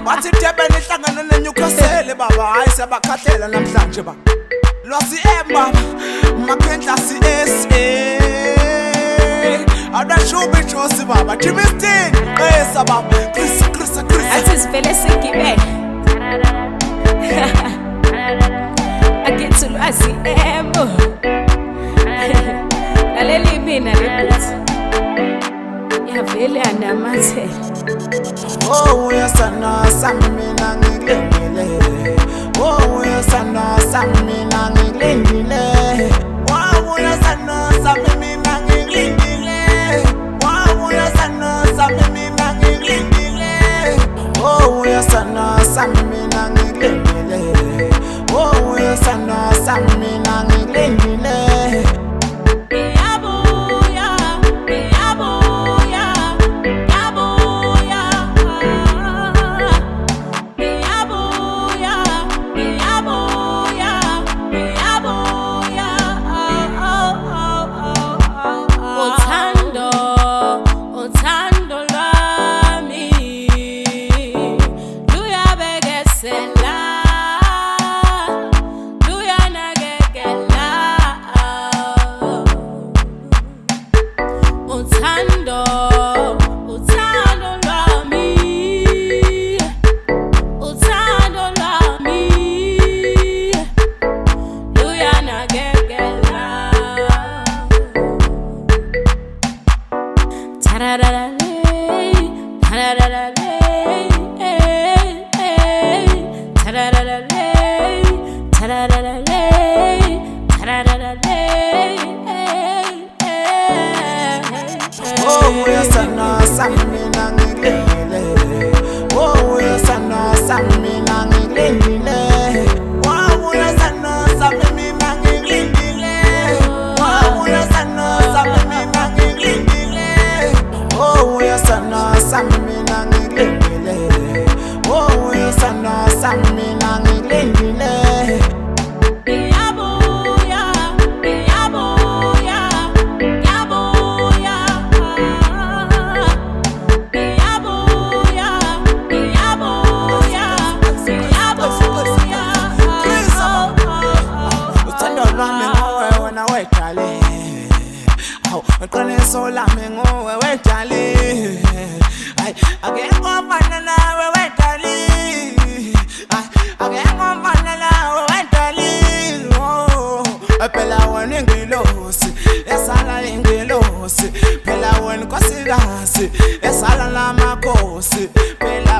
Bathi Durban ihlangana neNewcastle baba hayi sebakhathela namhlanje ba Losi baba Makhendla CSA Adashubi Josi baba Jimmy Steen baba Chris Athi sivele sigibele Agithi lwazi Laleli mina lebuthi Yavele anamathela Oh uyasana samina ngilengile Oh uyasana samina ngilengile Oh uyasana samina ngilengile Oh uyasana samina ngilengile Oh uyasana samina ngilengile Oh uyasana samina ngilengile Oh uyasana samina ngilengile Oh uyasana samina ngilengile Oh uyasana samina ngilengile Oh uyasana samina ngilengile Oh uyasana samina ngilengile Oh uyasana samina ngilengile Qiniso lami nguwe wedali Ay akekho ofana nawe wedali Ay akekho ofana nawe wedali Oh phela wena ingilosi esala ingilosi phela wena nkosikazi esala lamakhosi phela